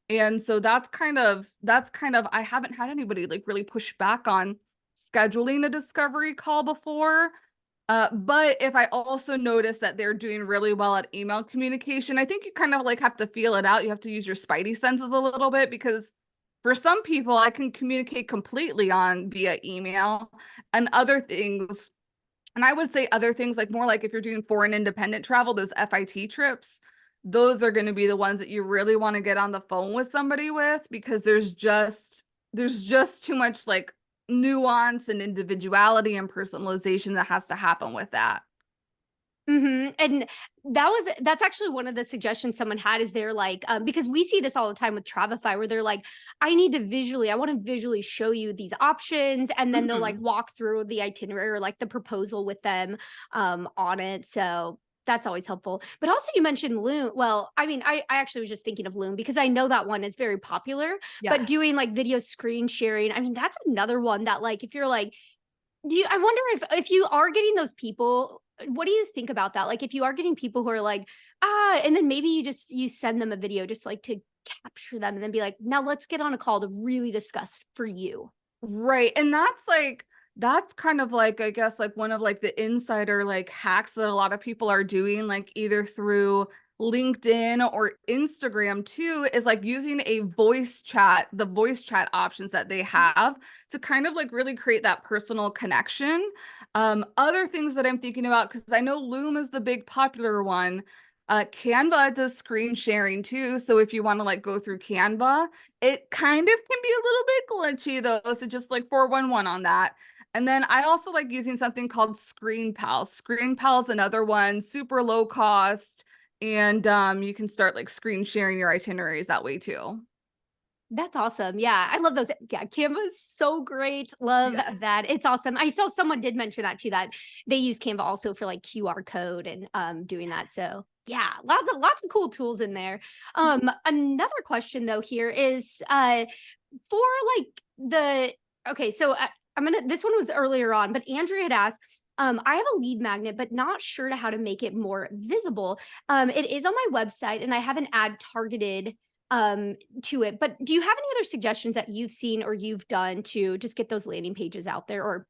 And so that's kind of I haven't had anybody like really push back on scheduling a discovery call before. But if I also notice that they're doing really well at email communication, I think you kind of like have to feel it out. You have to use your spidey senses a little bit because for some people, I can communicate completely on via email and other things. And I would say other things like more like if you're doing foreign independent travel, those FIT trips, those are going to be the ones that you really want to get on the phone with somebody with because there's just too much like nuance and individuality and personalization that has to happen with that. And that's actually one of the suggestions someone had is they're like, because we see this all the time with Travefy where they're like, I want to visually show you these options. And then they'll like Mhm. walk through the itinerary or like the proposal with them on it. So that's always helpful. But also you mentioned Loom. Well, I mean, I actually was just thinking of Loom because I know that one is very popular, but Yes. doing like video screen sharing, I mean, that's another one that like if you're like, I wonder if you are getting those people, what do you think about that? Like if you are getting people who are like, and then maybe you send them a video just like to capture them and then be like, now let's get on a call to really discuss for you. Right. And that's kind of like I guess like one of like the insider like hacks that a lot of people are doing like either through LinkedIn or Instagram too is like using a voice chat, the voice chat options that they have to kind of like really create that personal connection. Other things that I'm thinking about because I know Loom is the big popular one. Canva does screen sharing too. So if you want to like go through Canva, it kind of can be a little bit glitchy though, so just like 411 on that. And then I also like using something called Screen Pal. Screen Pal is another one, super low cost, and you can start like screen sharing your itineraries that way too. That's awesome. Yeah, I love those. Yeah, Canva is so great. Love Yes. that. It's awesome. I saw someone did mention that too, that they use Canva also for like QR code and doing that. So yeah, lots of cool tools in there. Another question though here is for like the okay, so I'm gonna this one was earlier on, but Andrea had asked. I have a lead magnet, but not sure to how to make it more visible. It is on my website, and I have an ad targeted to it. But do you have any other suggestions that you've seen or you've done to just get those landing pages out there or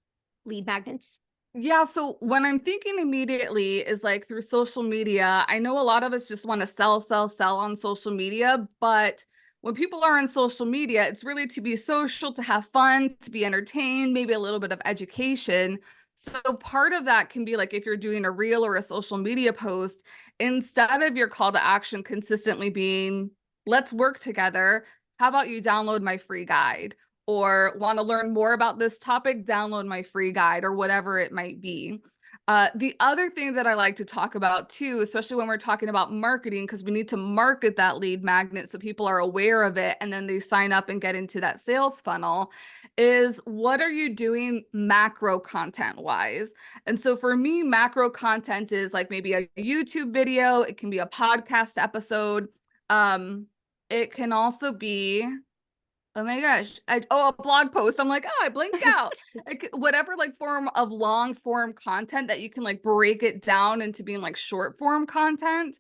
lead magnets? Yeah, so when I'm thinking immediately is like through social media. I know a lot of us just want to sell, sell, sell on social media, but when people are on social media, it's really to be social, to have fun, to be entertained, maybe a little bit of education. So part of that can be like if you're doing a reel or a social media post, instead of your call to action consistently being, let's work together, how about you download my free guide? Or want to learn more about this topic, download my free guide or whatever it might be. The other thing that I like to talk about too, especially when we're talking about marketing, because we need to market that lead magnet so people are aware of it and then they sign up and get into that sales funnel, is what are you doing macro content wise? And so for me, macro content is like maybe a YouTube video, it can be a podcast episode. It can also be Oh my gosh. A blog post. I'm like, oh, I blinked out. Like, whatever like form of long form content that you can like break it down into being like short form content,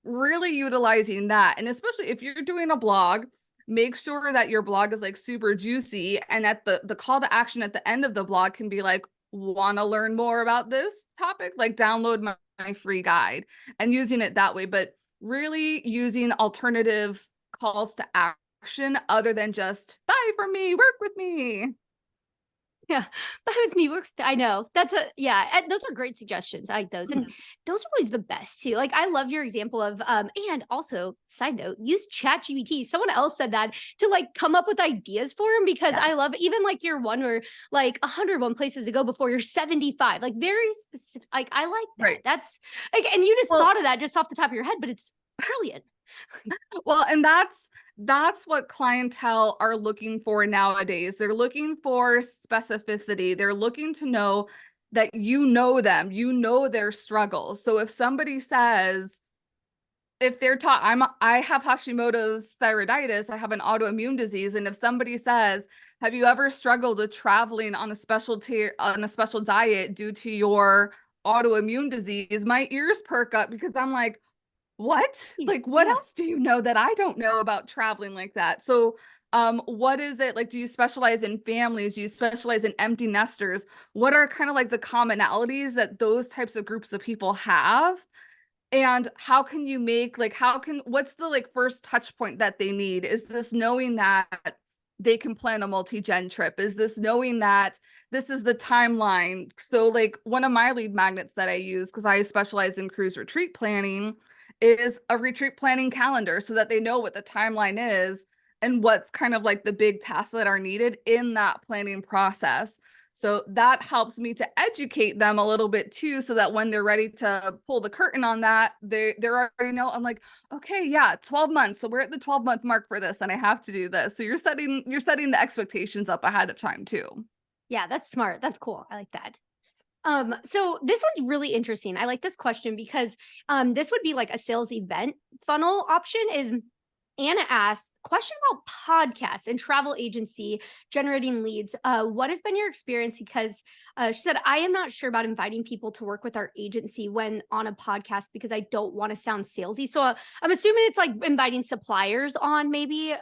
really utilizing that. And especially if you're doing a blog, make sure that your blog is like super juicy. And at the call to action at the end of the blog can be like, want to learn more about this topic? Like download my free guide, and using it that way. But really using alternative calls to action other than just buy from me, work with me. Yeah, but with me, I know that's yeah, and those are great suggestions. I like those, and Mhm. those are always the best too. Like I love your example of and also side note, use ChatGPT. Someone else said that to like come up with ideas for him because Yeah. I love even like your one where like 101 places to go before you're 75. Like very specific. Like I like that. Right. That's like, and you just Well, thought of that just off the top of your head, but it's brilliant. Well, and that's what clientele are looking for nowadays. They're looking for specificity. They're looking to know that you know them, you know their struggles. So if somebody says, if they're taught, I have Hashimoto's thyroiditis, I have an autoimmune disease, and if somebody says, have you ever struggled with traveling on a special diet due to your autoimmune disease, my ears perk up because I'm like, what? Like, what Yeah. else do you know that I don't know about traveling like that? So, what is it like? Do you specialize in families? Do you specialize in empty nesters? What are kind of like the commonalities that those types of groups of people have? And how can you make like, what's the like first touch point that they need? Is this knowing that they can plan a multi-gen trip? Is this knowing that this is the timeline? So like one of my lead magnets that I use, because I specialize in cruise retreat planning, is a retreat planning calendar so that they know what the timeline is and what's kind of like the big tasks that are needed in that planning process. So that helps me to educate them a little bit too, so that when they're ready to pull the curtain on that, they're already know. I'm like, okay, yeah, 12 months. So we're at the 12-month mark for this, and I have to do this. So you're setting the expectations up ahead of time too. Yeah, that's smart. That's cool. I like that. So this one's really interesting. I like this question because this would be like a sales event funnel option is Anna asked, question about podcasts and travel agency generating leads. What has been your experience? Because she said, I am not sure about inviting people to work with our agency when on a podcast because I don't want to sound salesy. So I'm assuming it's like inviting suppliers on, maybe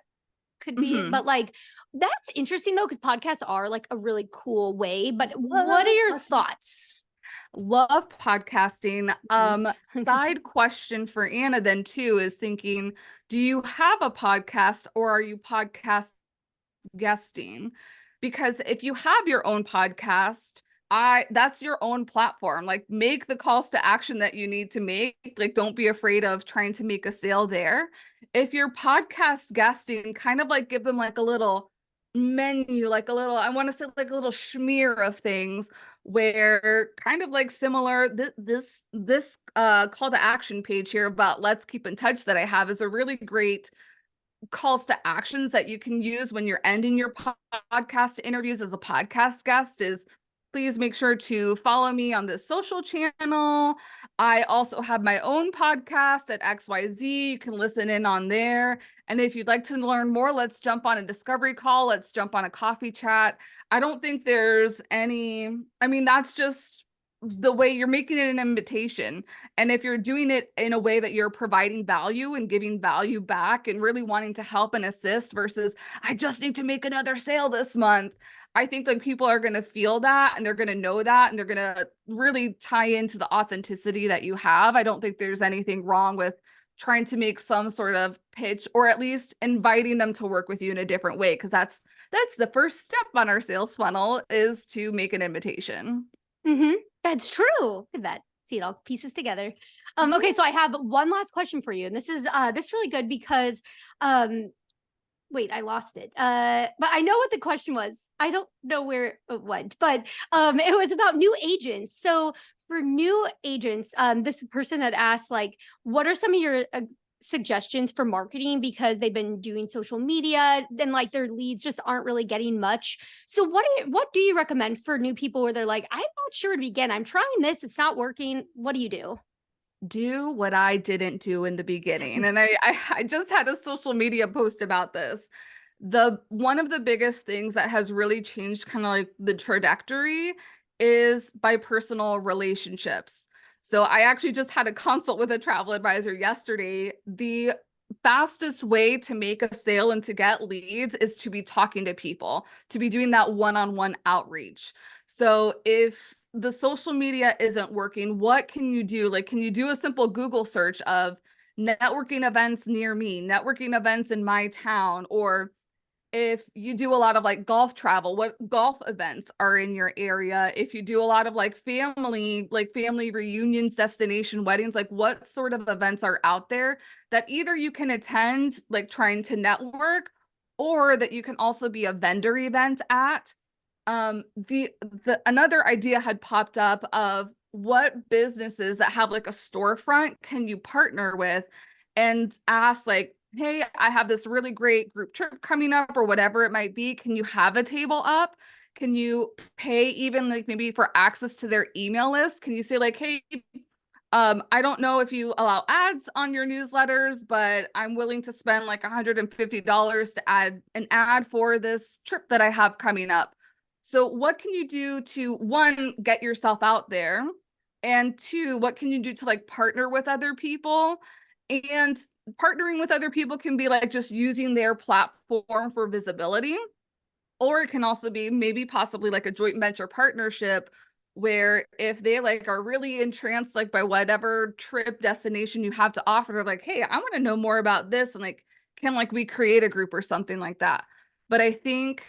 could be it. Hmm. But like, that's interesting though, because podcasts are like a really cool way. But what are Love your podcasts. thoughts? Love podcasting. Mhm. Side question for Anna then too is thinking, do you have a podcast or are you podcast guesting? Because if you have your own podcast, I that's your own platform. Like make the calls to action that you need to make. Like don't be afraid of trying to make a sale there. If you're podcast guesting, kind of like give them like a little menu, like a little, I want to say like a little schmear of things where kind of like similar this call to action page here about let's keep in touch that I have is a really great calls to actions that you can use when you're ending your podcast interviews as a podcast guest is please make sure to follow me on this social channel. I also have my own podcast at XYZ. You can listen in on there. And if you'd like to learn more, let's jump on a discovery call. Let's jump on a coffee chat. I don't think there's any, I mean, that's just the way you're making it an invitation. And if you're doing it in a way that you're providing value and giving value back and really wanting to help and assist versus, I just need to make another sale this month, I think like people are going to feel that and they're going to know that and they're going to really tie into the authenticity that you have. I don't think there's anything wrong with trying to make some sort of pitch or at least inviting them to work with you in a different way because that's the first step on our sales funnel is to make an invitation. Mhm. That's true. Look at that. See, it all pieces together. Okay, Yeah. so I have one last question for you, and this is really good because wait, I lost it. But I know what the question was. I don't know where it went, but it was about new agents. So for new agents, this person had asked like, what are some of your suggestions for marketing because they've been doing social media and like their leads just aren't really getting much. So what do you recommend for new people where they're like, I'm not sure to begin. I'm trying this, it's not working. What do you do? Do what I didn't do in the beginning. And I just had a social media post about this. The one of the biggest things that has really changed kind of like the trajectory is by personal relationships. So I actually just had a consult with a travel advisor yesterday. The fastest way to make a sale and to get leads is to be talking to people, to be doing that one-on-one outreach. So if the social media isn't working, what can you do? Like, can you do a simple Google search of networking events near me, networking events in my town, or if you do a lot of like golf travel, what golf events are in your area? If you do a lot of like family reunions, destination weddings, like what sort of events are out there that either you can attend, like trying to network, or that you can also be a vendor event at. The another idea had popped up of what businesses that have like a storefront can you partner with and ask like, hey, I have this really great group trip coming up or whatever it might be. Can you have a table up? Can you pay even like maybe for access to their email list? Can you say like, hey, I don't know if you allow ads on your newsletters, but I'm willing to spend like $150 to add an ad for this trip that I have coming up. So what can you do to, one, get yourself out there? And two, what can you do to like partner with other people? And partnering with other people can be like just using their platform for visibility, or it can also be maybe possibly like a joint venture partnership where if they like are really entranced like by whatever trip destination you have to offer, they're like, hey, I want to know more about this, and like can like we create a group or something like that. But I think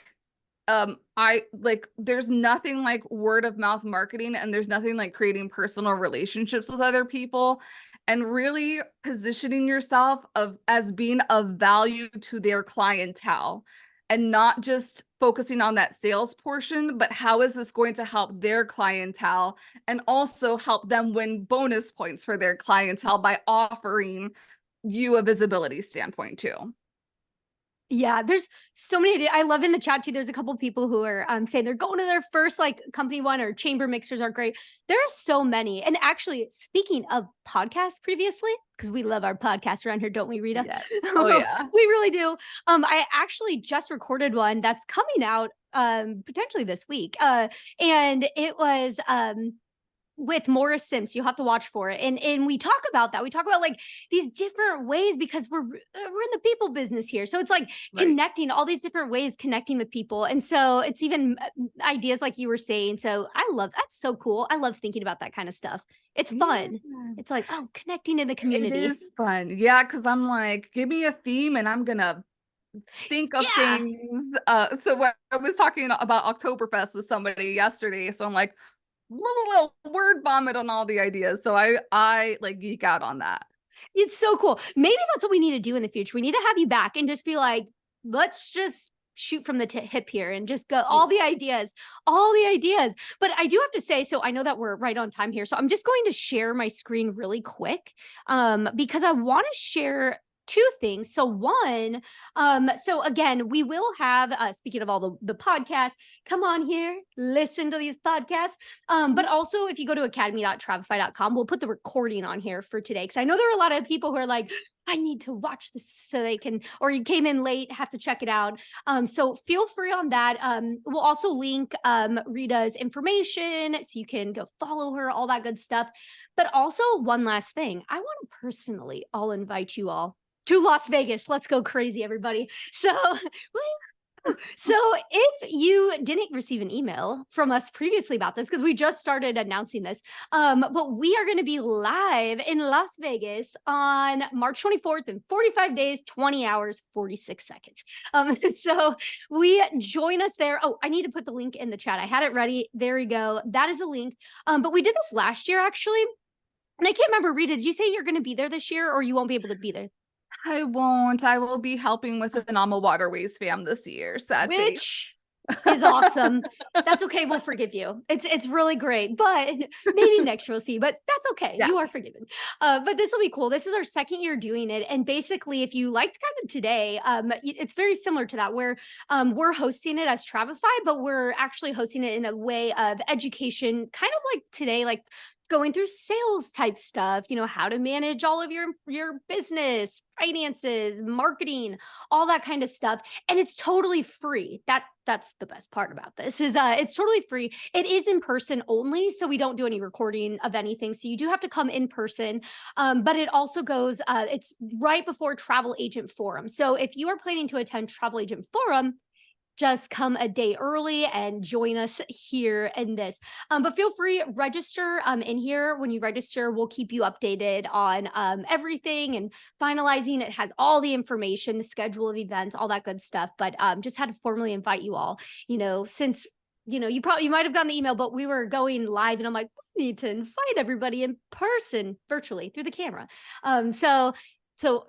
I like there's nothing like word of mouth marketing, and there's nothing like creating personal relationships with other people and really positioning yourself of as being of value to their clientele, and not just focusing on that sales portion, but how is this going to help their clientele and also help them win bonus points for their clientele by offering you a visibility standpoint too. Yeah, there's so many ideas. I love in the chat too. There's a couple people who are saying they're going to their first like company one, or chamber mixers are great. There are so many. And actually, speaking of podcasts previously, because we love our podcast around here, don't we, Rita? Yes. Oh yeah. We really do. I actually just recorded one that's coming out potentially this week. And it was with Morris Sims. You have to watch for it. And we talk about that. We talk about like these different ways, because we're in the people business here. So it's like connecting all these different ways, connecting with people. And so it's even ideas like you were saying. So I love, that's so cool. I love thinking about that kind of stuff. It's fun. Yeah. It's like, oh, connecting in the community. It is fun. Yeah, because I'm like, give me a theme and I'm gonna think of things. So when I was talking about Oktoberfest with somebody yesterday, so I'm like, little word vomit on all the ideas. So I like geek out on that. It's so cool. Maybe that's what we need to do in the future. We need to have you back and just be like, let's just shoot from the hip here and just go all the ideas. But I do have to say, so I know that we're right on time here. So I'm just going to share my screen really quick because I want to share two things. So one, so again, we will have, speaking of all the podcasts, come on here, listen to these podcasts. But also if you go to academy.travefy.com, we'll put the recording on here for today. Cause I know there are a lot of people who are like, I need to watch this so they can, or you came in late, have to check it out. So feel free on that. We'll also link Rita's information so you can go follow her, all that good stuff. But also one last thing, I want to personally, I'll invite you all to Las Vegas. Let's go crazy, everybody. So if you didn't receive an email from us previously about this, because we just started announcing this, but we are going to be live in Las Vegas on March 24th in 45 days, 20 hours, 46 seconds. So we join us there. Oh, I need to put the link in the chat. I had it ready. There we go. That is a link. But we did this last year, actually. And I can't remember, Rita, did you say you're going to be there this year, or you won't be able to be there? I won't. I will be helping with the Phenomenal Waterways fam this year, sadly. Which is awesome. That's okay. We'll forgive you. It's really great, but maybe next year we'll see, but that's okay. Yes. You are forgiven. But this will be cool. This is our second year doing it. And basically, if you liked kind of today, it's very similar to that, where we're hosting it as Travefy, but we're actually hosting it in a way of education, kind of like today, like going through sales type stuff, how to manage all of your business, finances, marketing, all that kind of stuff. And it's totally free. That's the best part about this is it's totally free. It is in person only, so we don't do any recording of anything. So you do have to come in person. But it also goes, it's right before Travel Agent Forum. So if you are planning to attend Travel Agent Forum, just come a day early and join us here in this. But feel free, register in here. When you register, we'll keep you updated on everything and finalizing. It has all the information, the schedule of events, all that good stuff. But just had to formally invite you all, since you might have gotten the email, but we were going live and I'm like, we need to invite everybody in person, virtually through the camera. So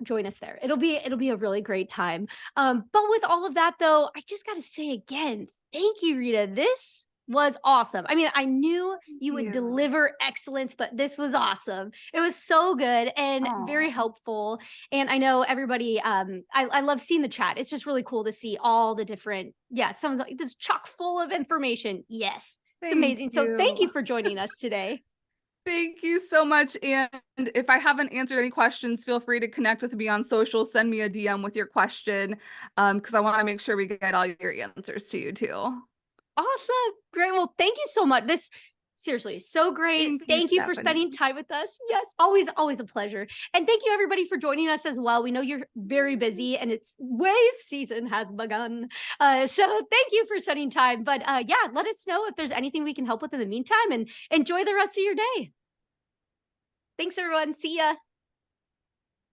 join us there. It'll be a really great time. But with all of that though, I just got to say again, thank you, Rita. This was awesome. I mean, I knew you would deliver excellence, but this was awesome. It was so good and very helpful. And I know everybody, I love seeing the chat. It's just really cool to see all the different, some of it's chock full of information. Yes, it's amazing. So thank you for joining us today. Thank you so much. And if I haven't answered any questions, feel free to connect with me on social. Send me a DM with your question because I want to make sure we get all your answers to you too. Awesome. Great. Well, thank you so much. This seriously so great. Thank you for spending time with us. Yes, always a pleasure. And thank you everybody for joining us as well. We know you're very busy and it's wave season has begun. So thank you for spending time. But let us know if there's anything we can help with in the meantime and enjoy the rest of your day. Thanks everyone. See ya.